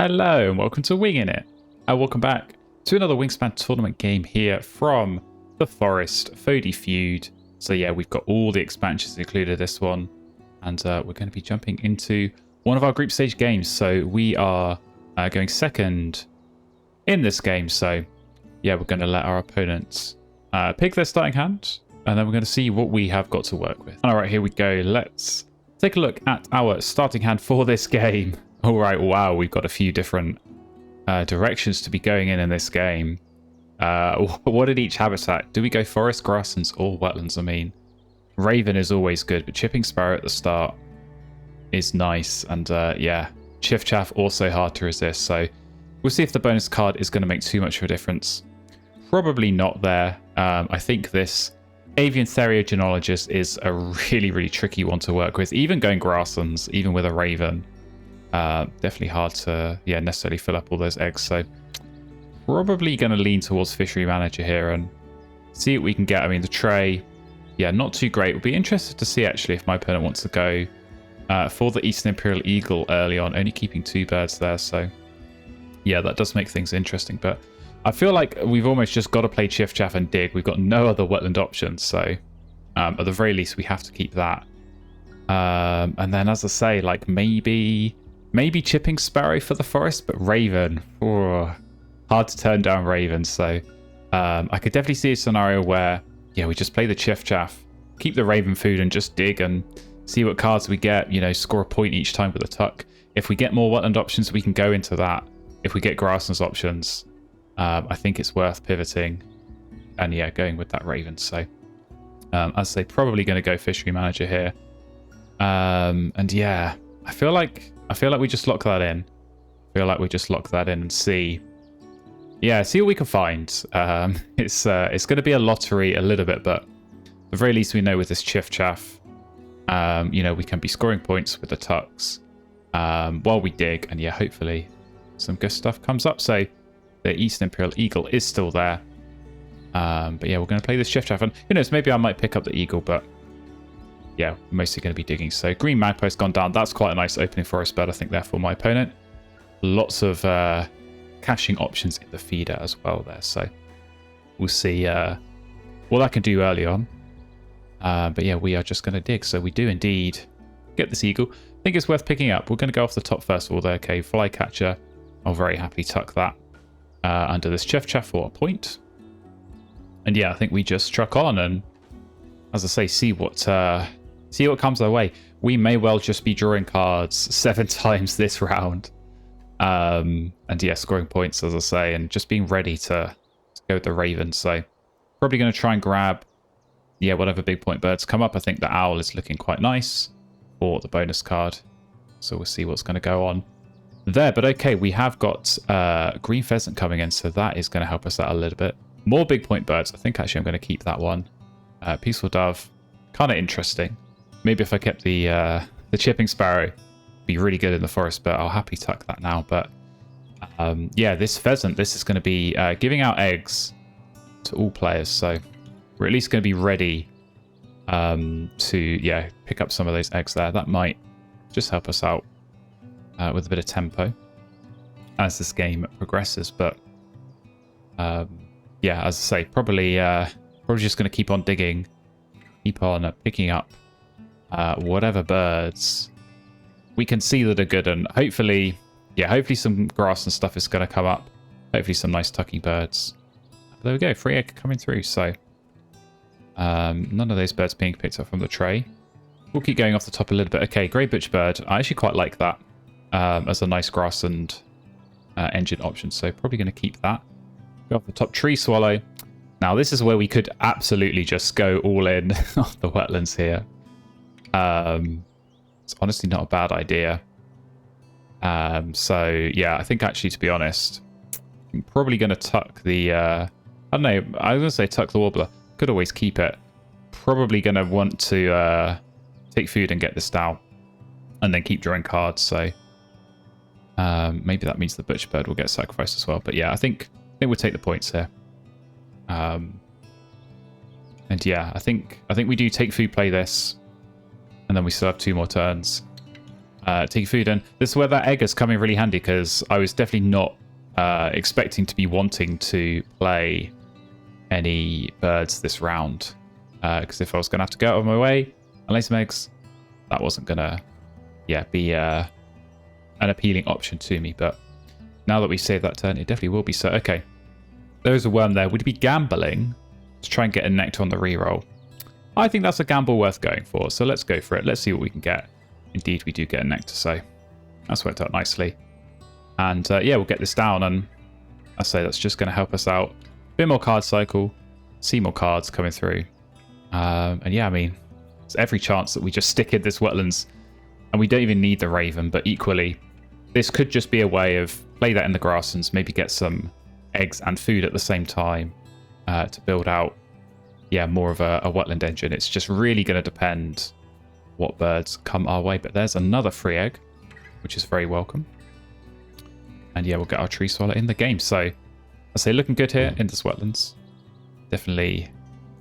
Hello and welcome to Wingin It. And welcome back to another Wingspan tournament game here from the Forest, Fody Feud. So yeah, we've got all the expansions included this one. And we're going to be jumping into one of our group stage games. So we are going second in this game. So yeah, we're going to let our opponents pick their starting hand. And then we're going to see what we have got to work with. All right, here we go. Let's take a look at our starting hand for this game. All right, wow, we've got a few different directions to be going in this game. What did each habitat? Do we go forest, grasslands, or wetlands? I mean, Raven is always good, but Chipping Sparrow at the start is nice. And yeah, Chiff Chaff also hard to resist. So we'll see if the bonus card is going to make too much of a difference. Probably not there. I think this Avian Theriogenologist is a really, really tricky one to work with. Even going grasslands, even with a Raven. Definitely hard to necessarily fill up all those eggs, so probably going to lean towards Fishery Manager here and see what we can get. I mean, the tray, yeah, not too great. We'll be interested to see actually if my opponent wants to go for the Eastern Imperial Eagle early on, only keeping 2 birds there, so yeah, that does make things interesting. But I feel like we've almost just got to play Chiff Chaff and Dig. We've got no other wetland options, so at the very least we have to keep that. And then, as I say, like maybe Chipping Sparrow for the forest, but Raven, hard to turn down Raven. So I could definitely see a scenario where, yeah, we just play the Chiff Chaff, keep the Raven food and just dig and see what cards we get, you know, score a point each time with a tuck. If we get more wetland options, we can go into that. If we get grasslands options, I think it's worth pivoting and, yeah, going with that Raven. So as I say, probably going to go Fishery Manager here. And yeah, I feel like we just lock that in. And see what we can find. It's going to be a lottery a little bit, but at the very least we know with this Chiff Chaff, you know, we can be scoring points with the tucks while we dig, and yeah, hopefully some good stuff comes up. So the Eastern Imperial Eagle is still there, but yeah, we're going to play this Chiff Chaff, and who knows, maybe I might pick up the Eagle, but yeah, mostly going to be digging. So Green Magpie's gone down. That's quite a nice opening forest bird, I think, there for my opponent. Lots of caching options in the feeder as well there. So we'll see what I can do early on. But yeah, we are just going to dig. So we do indeed get this eagle. I think it's worth picking up. We're going to go off the top first of all there. Okay, Flycatcher. I'll very happily tuck that under this Chiff Chaff for a point. And yeah, I think we just truck on and, as I say, see what comes our way. We may well just be drawing cards 7 times this round. And yeah, scoring points, as I say, and just being ready to go with the Raven. So probably going to try and grab, yeah, whatever big point birds come up. I think the Owl is looking quite nice for the bonus card. So we'll see what's going to go on there. But okay, we have got Green Pheasant coming in, so that is going to help us out a little bit. More big point birds. I think actually I'm going to keep that one. Peaceful Dove, kind of interesting. Maybe if I kept the Chipping Sparrow, be really good in the forest, but I'll happily tuck that now. But yeah, this pheasant, this is going to be giving out eggs to all players, so we're at least going to be ready to pick up some of those eggs there. That might just help us out with a bit of tempo as this game progresses. But yeah, as I say, probably just going to keep on digging, keep on picking up whatever birds we can see that are good, and hopefully some grass and stuff is going to come up. Hopefully some nice tucking birds. There we go, free egg coming through. So none of those birds being picked up from the tray. We'll keep going off the top a little bit. Okay, Grey Butch Bird. I actually quite like that as a nice grass and engine option. So probably going to keep that. Go off the top. Tree Swallow. Now this is where we could absolutely just go all in on the wetlands here. It's honestly not a bad idea. So yeah, I think actually, to be honest, I'm probably going to tuck the I don't know, I was going to say tuck the Warbler. Could always keep it. Probably going to want to take food and get this down and then keep drawing cards. So maybe that means the Butcher Bird will get sacrificed as well. But yeah, I think we'll take the points here. And yeah, I think we do take food, play this, and then we still have 2 more turns. taking food. And this is where that egg is coming really handy, because I was definitely not expecting to be wanting to play any birds this round. Because if I was going to have to go out of my way and lay some eggs, that wasn't going to be an appealing option to me. But now that we've saved that turn, it definitely will be so. Okay, there's a worm there. Would you be gambling to try and get a nectar on the reroll? I think that's a gamble worth going for, so let's go for it. Let's see what we can get. Indeed, we do get a nectar, so that's worked out nicely. And yeah, we'll get this down, and I say that's just going to help us out. A bit more card cycle, see more cards coming through. And yeah, I mean, there's every chance that we just stick in this wetlands, and we don't even need the Raven, but equally, this could just be a way of play that in the grasslands, maybe get some eggs and food at the same time to build out, more of a wetland engine. It's just really going to depend what birds come our way. But there's another free egg, which is very welcome. And yeah, we'll get our tree swallow in the game. So I say looking good here in this wetlands. Definitely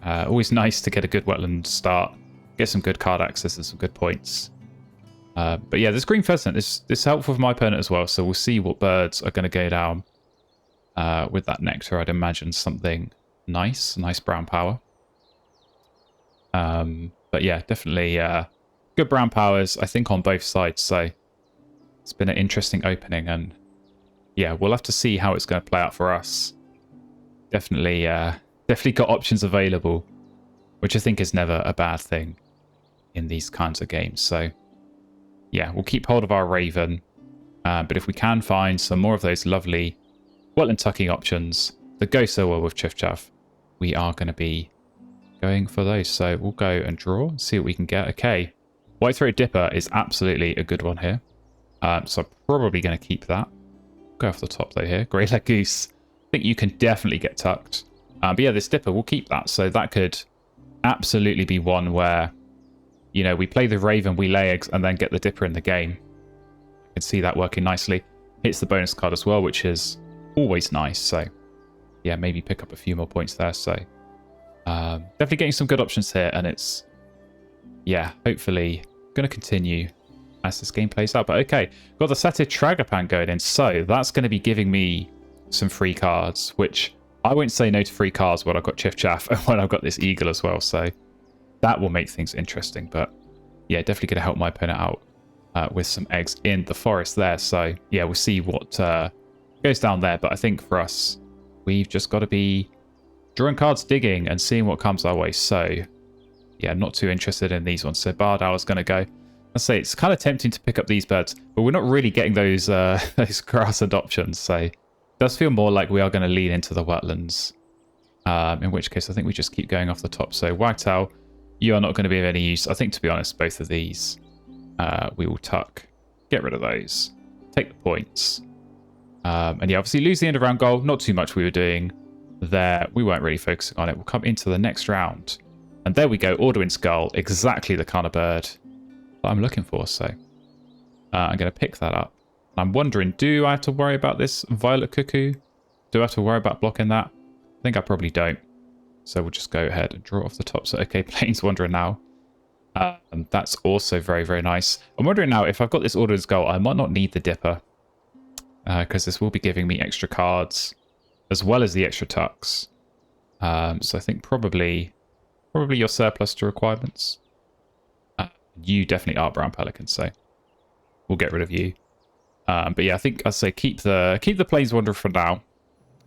always nice to get a good wetland start, get some good card access and some good points. But yeah, this green pheasant is helpful for my opponent as well. So we'll see what birds are going to go down with that nectar. I'd imagine something nice brown power. But yeah, definitely good brown powers, I think, on both sides. So it's been an interesting opening, and yeah, we'll have to see how it's going to play out for us. Definitely got options available, which I think is never a bad thing in these kinds of games. So yeah, we'll keep hold of our Raven, but if we can find some more of those lovely wetland tucking options that go so well with Chiff Chaff, we are going to be going for those. So we'll go and draw and see what we can get. Okay, White-throated Dipper is absolutely a good one here. So I'm probably going to keep that. Go off the top though here. Grey-leg Goose. I think you can definitely get tucked. But yeah, this Dipper, we'll keep that. So that could absolutely be one where, we play the Raven, we lay eggs, and then get the Dipper in the game. I can see that working nicely. Hits the bonus card as well, which is always nice. So yeah, maybe pick up a few more points there. So definitely getting some good options here, and it's, hopefully going to continue as this game plays out. But okay, got the Satyr Tragopan going in, so that's going to be giving me some free cards, which I won't say no to free cards when I've got Chiff Chaff and when I've got this Eagle as well, so that will make things interesting. But yeah, definitely going to help my opponent out with some eggs in the forest there. So yeah, we'll see what goes down there. But I think for us, we've just got to be drawing cards, digging, and seeing what comes our way. So yeah, not too interested in these ones. So Bard Owl's going to go. I say it's kind of tempting to pick up these birds, but we're not really getting those those grassland options. So it does feel more like we are going to lean into the wetlands. In which case, I think we just keep going off the top. So Wagtail, you are not going to be of any use. I think, to be honest, both of these we will tuck. Get rid of those. Take the points. And yeah, obviously lose the end of round goal. Not too much we were doing there. We weren't really focusing on it. We'll come into the next round. And there we go. Orderwin Skull. Exactly the kind of bird that I'm looking for. So I'm going to pick that up. I'm wondering, do I have to worry about this Violet Cuckoo? Do I have to worry about blocking that? I think I probably don't. So we'll just go ahead and draw off the top. So, okay, Plains Wanderer now. And that's also very, very nice. I'm wondering now, if I've got this Orderwin Skull, I might not need the Dipper. Because this will be giving me extra cards, as well as the extra tucks. So I think probably your surplus to requirements. You definitely are Brown Pelican, so we'll get rid of you. But yeah, I think I'd say keep the Plains Wanderer for now,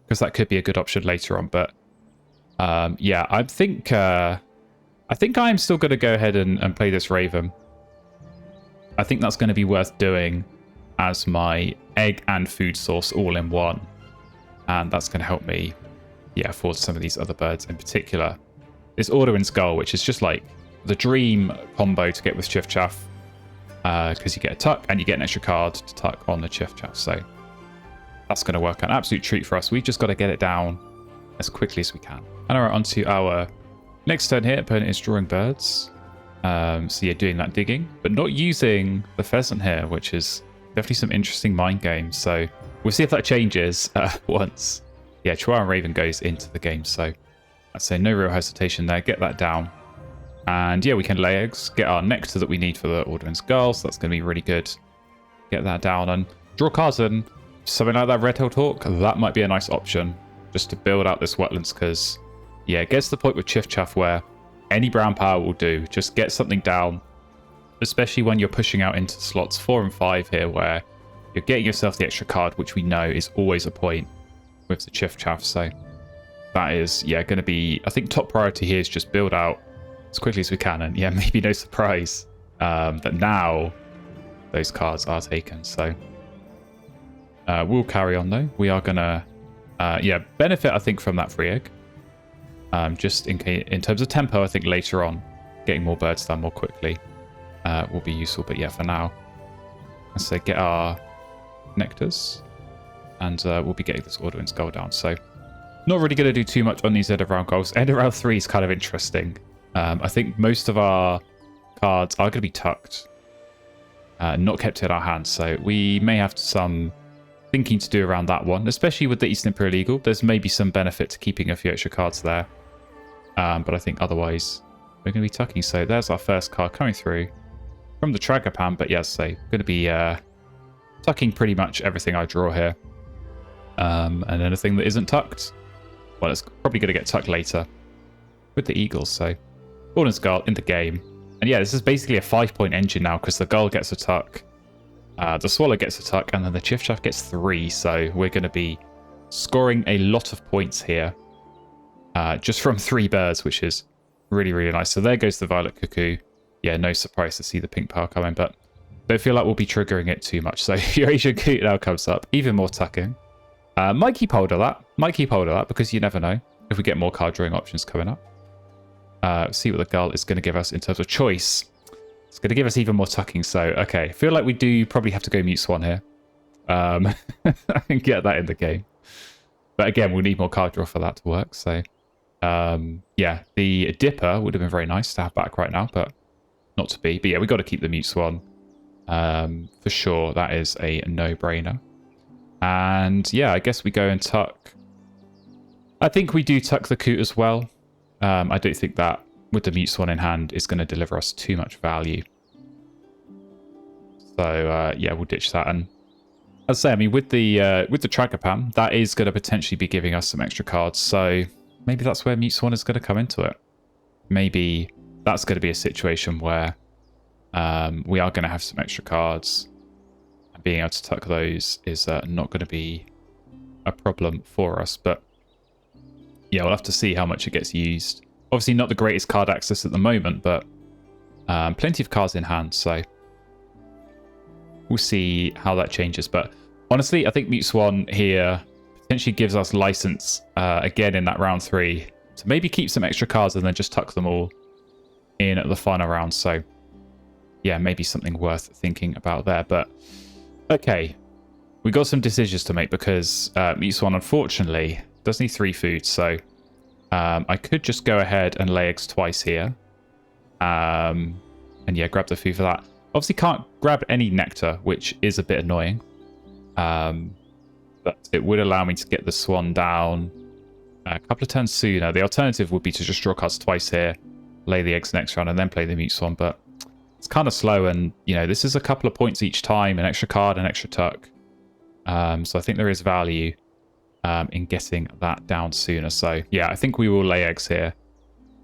because that could be a good option later on. But yeah, I think I'm still going to go ahead and play this Raven. I think that's going to be worth doing as my egg and food source all in one, and that's going to help me, afford some of these other birds, in particular this Orderwin Skull, which is just like the dream combo to get with Chiff Chaff, because you get a tuck and you get an extra card to tuck on the Chiff Chaff. So that's going to work. An absolute treat for us. We've just got to get it down as quickly as we can. And all right, on to our next turn here. Opponent is drawing birds. So yeah, doing that digging, but not using the pheasant here, which is definitely some interesting mind games. So we'll see if that changes once. Yeah, Chihuahua Raven goes into the game. So I'd say no real hesitation there. Get that down. And yeah, we can lay eggs, get our nectar that we need for the Orderwin Skull. So that's going to be really good. get that down and draw cards, and something like that Red-tailed Hawk, that might be a nice option just to build out this wetlands, because yeah, it gets to the point with Chiff Chaff where any brown power will do. Just get something down, especially when you're pushing out into slots 4 and 5 here, where you're getting yourself the extra card, which we know is always a point with the Chiff Chaff. So that is, yeah, going to be, I think top priority here is just build out as quickly as we can. And yeah, maybe no surprise that now those cards are taken. So we'll carry on though. We are going to, yeah, benefit, I think, from that free egg. Just in terms of tempo, I think later on, getting more birds done more quickly will be useful. But yeah, for now, let's say get our nectars, and we'll be getting this Orderwind's goal down. So not really going to do too much on these end of round goals. End of round 3 is kind of interesting. I think most of our cards are going to be tucked, not kept in our hands. So we may have some thinking to do around that one, especially with the Eastern Imperial Eagle. There's maybe some benefit to keeping a few extra cards there. But I think otherwise we're going to be tucking. So there's our first card coming through from the Tragapan. But yes, so going to be tucking pretty much everything I draw here. And anything that isn't tucked, well, it's probably going to get tucked later with the Eagles. So Gordon's Gull in the game. And yeah, this is basically a 5-point engine now, because the Gull gets a tuck, the Swallow gets a tuck, and then the Chiff Chaff gets 3. So we're going to be scoring a lot of points here. Just from 3 birds, which is really, really nice. So there goes the Violet Cuckoo. Yeah, no surprise to see the pink power coming, but don't feel like we'll be triggering it too much. So your Asian Coot now comes up. Even more tucking. Might keep hold of that. Might keep hold of that, because you never know if we get more card drawing options coming up. See what the Gull is going to give us in terms of choice. It's going to give us even more tucking. So, okay. Feel like we do probably have to go Mute Swan here. And get that in the game. But again, we'll need more card draw for that to work. So... yeah, the Dipper would have been very nice to have back right now, but not to be. But yeah, we've got to keep the Mute Swan. For sure, that is a no-brainer. And yeah, I guess we go and tuck. I think we do tuck the Coot as well. I don't think that with the Mute Swan in hand is going to deliver us too much value. So yeah, we'll ditch that. And as I say, I mean, with the Tragapan, that is going to potentially be giving us some extra cards. So maybe that's where Mute Swan is going to come into it. Maybe that's going to be a situation where we are going to have some extra cards. And being able to tuck those is not going to be a problem for us. But yeah, we'll have to see how much it gets used. Obviously not the greatest card access at the moment, but plenty of cards in hand. So we'll see how that changes. But honestly, I think Mute Swan here potentially gives us license again in that round 3 to maybe keep some extra cards and then just tuck them all in at the final round. So yeah, maybe something worth thinking about there. But okay, we got some decisions to make, because Mute Swan unfortunately does need 3 food. So I could just go ahead and lay eggs twice here, and yeah, grab the food for that. Obviously can't grab any nectar, which is a bit annoying. But it would allow me to get the Swan down a couple of turns sooner. The alternative would be to just draw cards twice here, lay the eggs next round, and then play the Mute Swan. But it's kind of slow, and you know, this is a couple of points each time, an extra card, an extra tuck. So I think there is value in getting that down sooner. So yeah, I think we will lay eggs here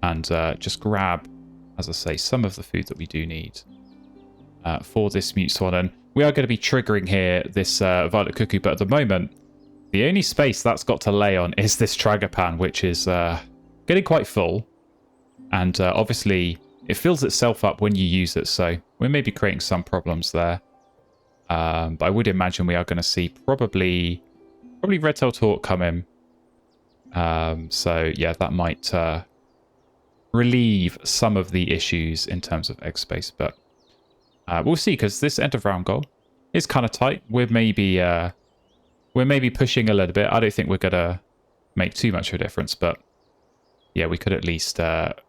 and just grab, as I say, some of the food that we do need for this Mute Swan. And we are going to be triggering here this Violet Cuckoo, but at the moment, the only space that's got to lay on is this Tragapan, which is getting quite full. And obviously, it fills itself up when you use it, so we may be creating some problems there. But I would imagine we are going to see probably Red-tailed Hawk come in. So yeah, that might relieve some of the issues in terms of egg space, but we'll see, because this end of round goal is kind of tight. We're maybe pushing a little bit. I don't think we're gonna make too much of a difference, but yeah, we could at least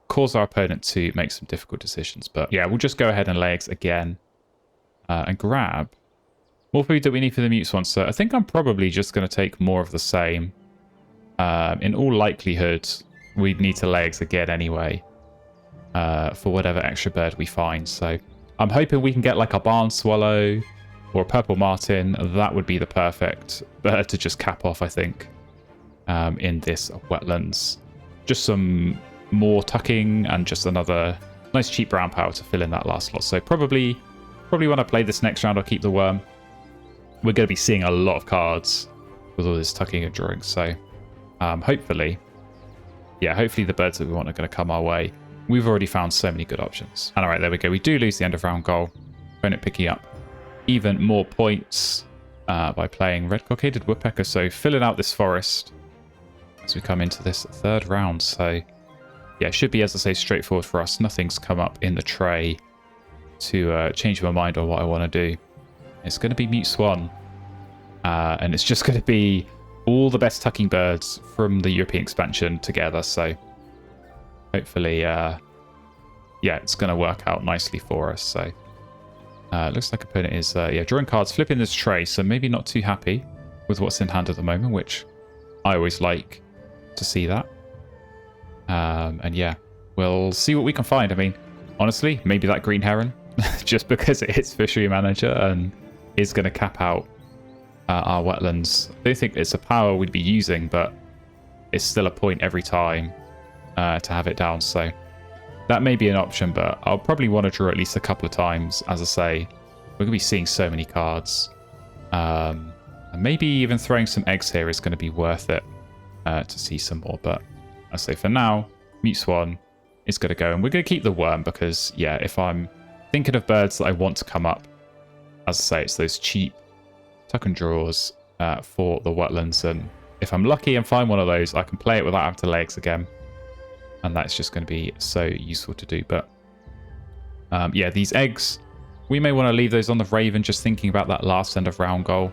cause our opponent to make some difficult decisions. But yeah, we'll just go ahead and lay eggs again and grab more food that we need for the Mute Swan. So I think I'm probably just going to take more of the same. In all likelihood, we'd need to lay eggs again anyway for whatever extra bird we find. So I'm hoping we can get like a barn swallow or a purple martin, that would be the perfect bird to just cap off, I think, in this wetlands. Just some more tucking and just another nice cheap brown power to fill in that last slot. So probably when I play this next round, I'll keep the worm. We're going to be seeing a lot of cards with all this tucking and drawing. So hopefully the birds that we want are going to come our way. We've already found so many good options. And all right, there we go. We do lose the end of round goal. Opponent picking up even more points by playing red cockaded woodpecker. So filling out this forest as we come into this third round. So yeah, it should be, as I say, straightforward for us. Nothing's come up in the tray to change my mind on what I want to do. It's going to be Mute Swan. And it's just going to be all the best tucking birds from the European expansion together. So hopefully, yeah, it's going to work out nicely for us. So it looks like opponent is, drawing cards, flipping this tray. So maybe not too happy with what's in hand at the moment, which I always like to see that. And yeah, we'll see what we can find. I mean, honestly, maybe that green heron, just because it hits fishery manager and is going to cap out our wetlands. I don't think it's a power we'd be using, but it's still a point every time to have it down. So that may be an option, but I'll probably want to draw at least a couple of times. As I say, we're going to be seeing so many cards. And maybe even throwing some eggs here is going to be worth it to see some more. But I say for now, Mute Swan is going to go. And we're going to keep the worm because, yeah, if I'm thinking of birds that I want to come up, as I say, it's those cheap tuck and draws for the wetlands. And if I'm lucky and find one of those, I can play it without having to lay eggs again. And that's just going to be so useful to do. But yeah, these eggs, we may want to leave those on the Raven, just thinking about that last end of round goal.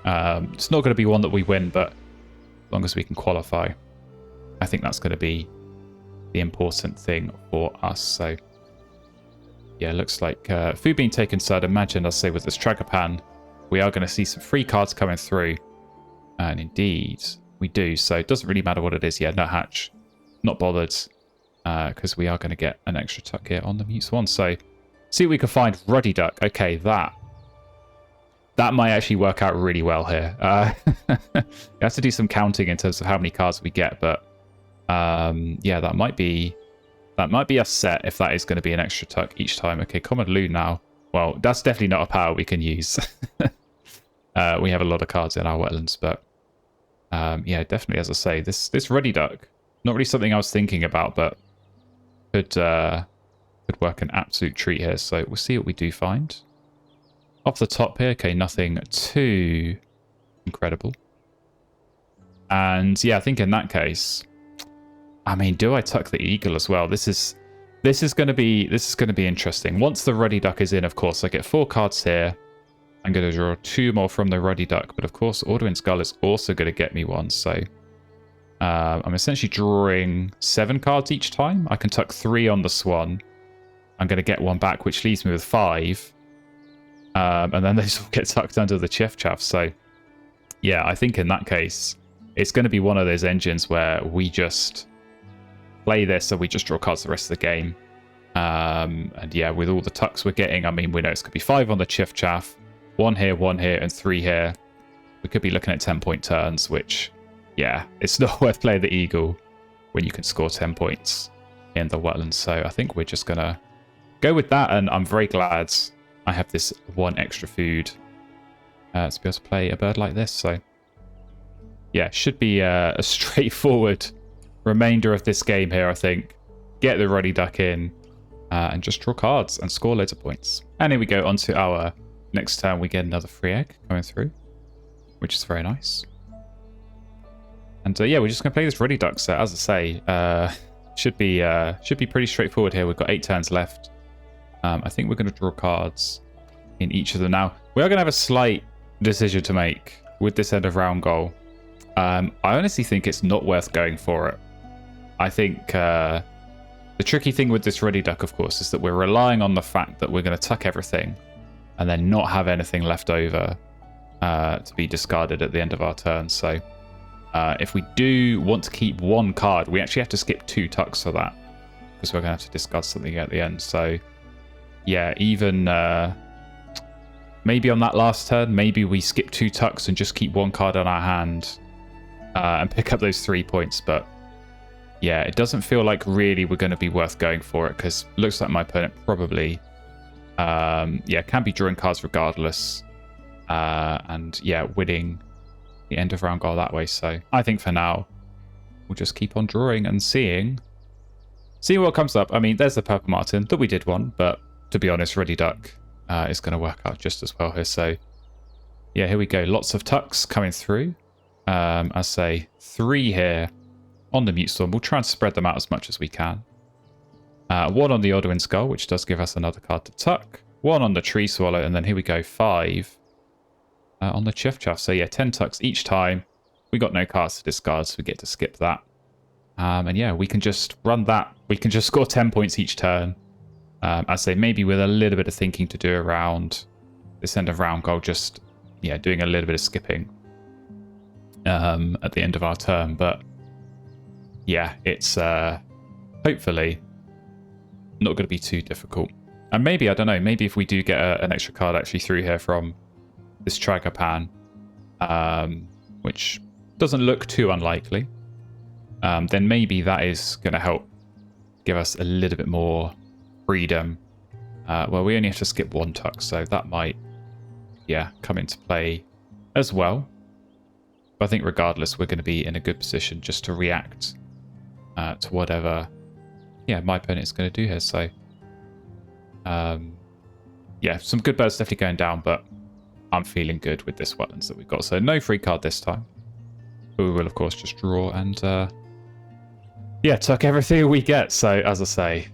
It's not going to be one that we win, but as long as we can qualify, I think that's going to be the important thing for us. So yeah, looks like food being taken. So I'd imagine, I'll say, with this Tragopan, we are going to see some free cards coming through. And indeed, we do. So it doesn't really matter what it is. Yeah, no hatch. Not bothered, because we are going to get an extra tuck here on the Mute Swan. So see what we can find. Ruddy Duck. Okay, that might actually work out really well here. You have to do some counting in terms of how many cards we get, but yeah, that might be a set if that is going to be an extra tuck each time. Okay, Common Loon now. Well, that's definitely not a power we can use. We have a lot of cards in our wetlands, but yeah, definitely, as I say, this Ruddy Duck, not really something I was thinking about, but could work an absolute treat here. So we'll see what we do find. Off the top here, okay, nothing too incredible. And yeah, I think in that case, I mean, do I tuck the eagle as well? This is going to be interesting. Once the Ruddy Duck is in, of course, I get 4 cards here. I'm going to draw 2 more from the Ruddy Duck, but of course, Orderwind Skull is also going to get me 1. So I'm essentially drawing 7 cards each time. I can tuck 3 on the Swan. I'm going to get 1 back, which leaves me with 5. And then they just all get tucked under the Chiff Chaff. So yeah, I think in that case, it's going to be one of those engines where we just play this and we just draw cards the rest of the game. And yeah, with all the tucks we're getting, I mean, we know it's going to be 5 on the Chiff Chaff, 1 here, and 3 here. We could be looking at 10-point turns, which, yeah, it's not worth playing the Eagle when you can score 10 points in the wetlands. So I think we're just going to go with that, and I'm very glad I have this 1 extra food to be able to play a bird like this. So yeah, should be a straightforward remainder of this game here, I think. Get the Ruddy Duck in and just draw cards and score loads of points. And here we go on to our next turn. We get another free egg coming through, which is very nice. And yeah, we're just going to play this Ruddy Duck set. As I say, should be pretty straightforward here. We've got 8 turns left. I think we're going to draw cards in each of them. Now, we are going to have a slight decision to make with this end of round goal. I honestly think it's not worth going for it. I think the tricky thing with this Ruddy Duck, of course, is that we're relying on the fact that we're going to tuck everything and then not have anything left over to be discarded at the end of our turn. So if we do want to keep 1 card, we actually have to skip 2 tucks for that, because we're going to have to discard something at the end. So yeah, even maybe on that last turn, maybe we skip 2 tucks and just keep 1 card on our hand and pick up those 3 points. But yeah, it doesn't feel like really we're going to be worth going for it, because it looks like my opponent probably, can be drawing cards regardless. And yeah, winning the end of round goal that way. So I think for now, we'll just keep on drawing and seeing what comes up. I mean, there's the Purple Martin that we did one, but to be honest, Ready Duck is going to work out just as well here. So yeah, here we go. Lots of tucks coming through. I say 3 here on the Mute Storm. We'll try and spread them out as much as we can. 1 on the Edwin Skull, which does give us another card to tuck. 1 on the Tree Swallow, and then here we go, 5 on the Chuff Chuff. So yeah, 10 tucks each time. We got no cards to discard, so we get to skip that. And yeah, we can just run that. We can just score 10 points each turn. I say maybe with a little bit of thinking to do around this end of round goal, just doing a little bit of skipping at the end of our turn. But yeah, it's hopefully not going to be too difficult. And maybe, I don't know, maybe if we do get an extra card actually through here from this Tragapan, which doesn't look too unlikely, then maybe that is going to help give us a little bit more freedom. Well, we only have to skip 1 tuck, so that might, come into play as well. But I think regardless, we're going to be in a good position just to react to whatever, my opponent is going to do here. So, some good birds definitely going down, but I'm feeling good with this wetlands that we've got. So no free card this time. But we will, of course, just draw and, tuck everything we get. So, as I say,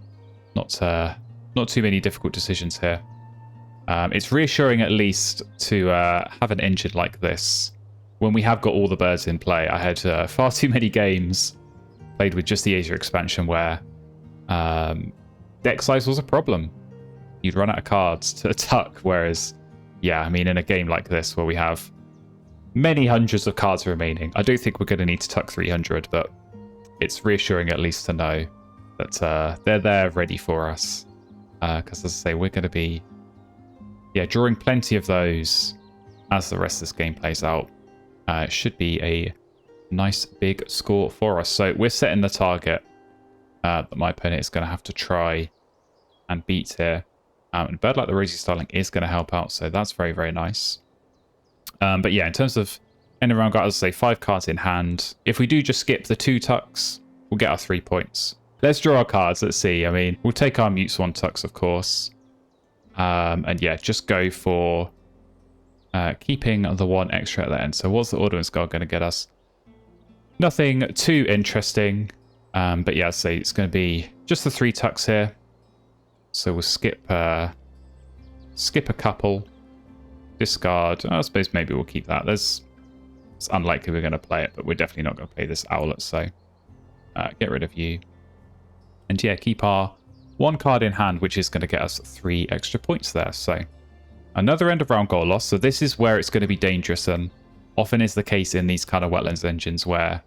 not too many difficult decisions here. It's reassuring at least to have an engine like this when we have got all the birds in play. I had far too many games played with just the Asia expansion where deck size was a problem. You'd run out of cards to tuck, whereas, I mean, in a game like this where we have many hundreds of cards remaining, I do think we're going to need to tuck 300, but it's reassuring at least to know that they're there ready for us. Because, as I say, we're going to be drawing plenty of those as the rest of this game plays out. It should be a nice big score for us. So we're setting the target that my opponent is going to have to try and beat here. And a bird like the Rosy Starling is going to help out, so that's very, very nice. But in terms of end of round guard, as I say, 5 cards in hand. If we do just skip the 2 tucks, we'll get our 3 points. Let's draw our cards. Let's see. I mean, we'll take our Mute Swan tucks, of course. And just go for keeping the 1 extra at the end. So what's the Edwin Skull going to get us? Nothing too interesting. But I'd say it's going to be just the 3 tucks here. So we'll skip a couple, discard. I suppose maybe we'll keep that. It's unlikely we're going to play it, but we're definitely not going to play this Owlet. So get rid of you. And keep our 1 card in hand, which is going to get us 3 extra points there. So another end of round goal loss. So this is where it's going to be dangerous, and often is the case in these kind of wetlands engines where,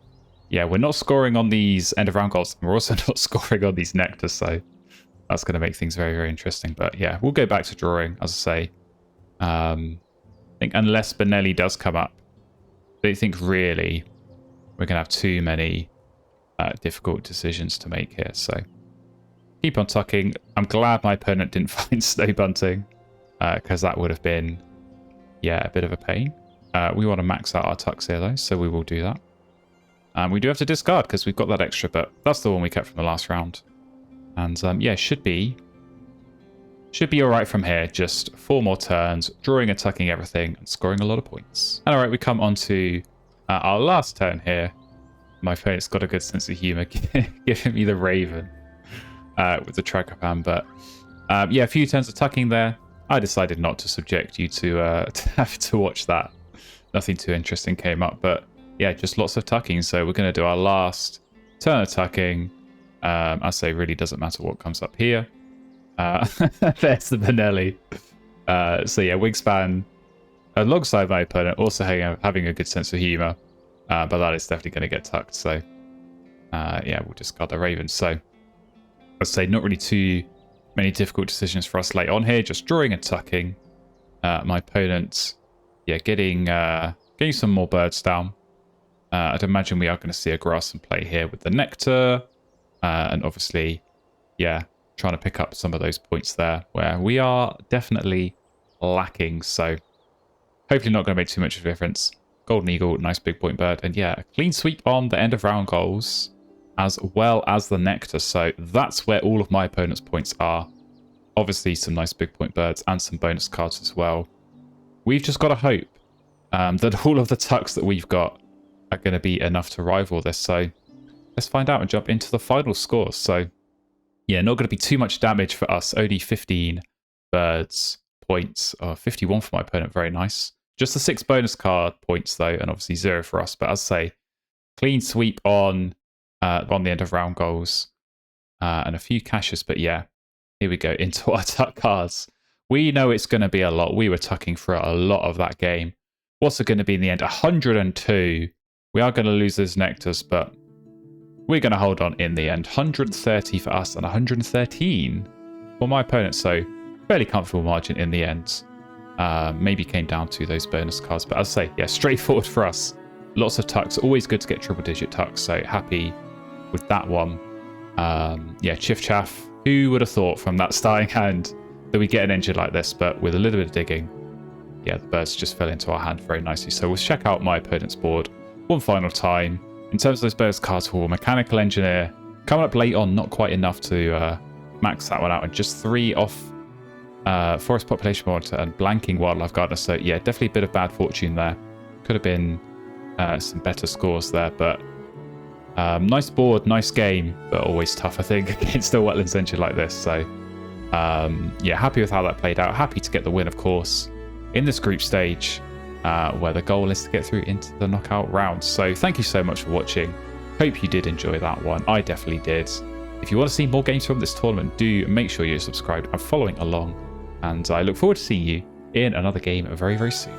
we're not scoring on these end of round goals. And we're also not scoring on these nectars. So that's going to make things very, very interesting. But we'll go back to drawing, as I say. I think unless Benelli does come up, I don't think really we're going to have too many difficult decisions to make here. So keep on tucking. I'm glad my opponent didn't find Snow Bunting, because that would have been, a bit of a pain. We want to max out our tucks here, though, so we will do that. We do have to discard because we've got that extra, but that's the one we kept from the last round. And should be all right from here. Just 4 more turns, drawing and tucking everything and scoring a lot of points. And all right, we come on to our last turn here. My opponent's got a good sense of humor, giving me the Raven with the Tragapan. But a few turns of tucking there. I decided not to subject you to have to watch that. Nothing too interesting came up, but just lots of tucking. So we're going to do our last turn of tucking. I say really doesn't matter what comes up here. There's the Benelli. Wingspan alongside my opponent, also having a good sense of humor. But that is definitely going to get tucked. So we'll discard the Raven. So I'd say not really too many difficult decisions for us late on here. Just drawing and tucking. My opponent, yeah, getting some more birds down. I'd imagine we are going to see a grass and play here with the nectar. And obviously, yeah, trying to pick up some of those points there where we are definitely lacking. So hopefully not going to make too much of a difference. Golden Eagle, nice big point bird. And yeah, a clean sweep on the end of round goals as well as the nectar. So that's where all of my opponent's points are. Obviously some nice big point birds and some bonus cards as well. We've just got to hope that all of the tucks that we've got are going to be enough to rival this. So let's find out and jump into the final scores. So yeah, not going to be too much damage for us. Only 15 birds points. 51 for my opponent. Very nice. Just the 6 bonus card points though, and obviously 0 for us. But as I say, clean sweep on the end of round goals and a few caches. But yeah, here we go into our tuck cards. We know it's going to be a lot. We were tucking for a lot of that game. What's it going to be in the end? 102. We are going to lose those nectars, but we're going to hold on in the end. 130 for us and 113 for my opponent. So fairly comfortable margin in the end. Maybe came down to those bonus cards. But as I say, yeah, straightforward for us. Lots of tucks. Always good to get triple digit tucks. So happy with that one. Yeah, Chiff Chaff. Who would have thought from that starting hand that we get an engine like this? But with a little bit of digging, yeah, the birds just fell into our hand very nicely. So we'll check out my opponent's board one final time. In terms of those bonus cards for Mechanical Engineer, coming up late on, not quite enough to max that one out. And just 3 off Forest Population Monitor and Blanking Wildlife Gardener. So yeah, definitely a bit of bad fortune there. Could have been some better scores there, but nice board, nice game, but always tough, I think, against a Wetlands engine like this. So yeah, happy with how that played out. Happy to get the win, of course, in this group stage, where the goal is to get through into the knockout round. So thank you so much for watching. Hope you did enjoy that one. I definitely did. If you want to see more games from this tournament, do make sure you're subscribed and following along. And I look forward to seeing you in another game very, very soon.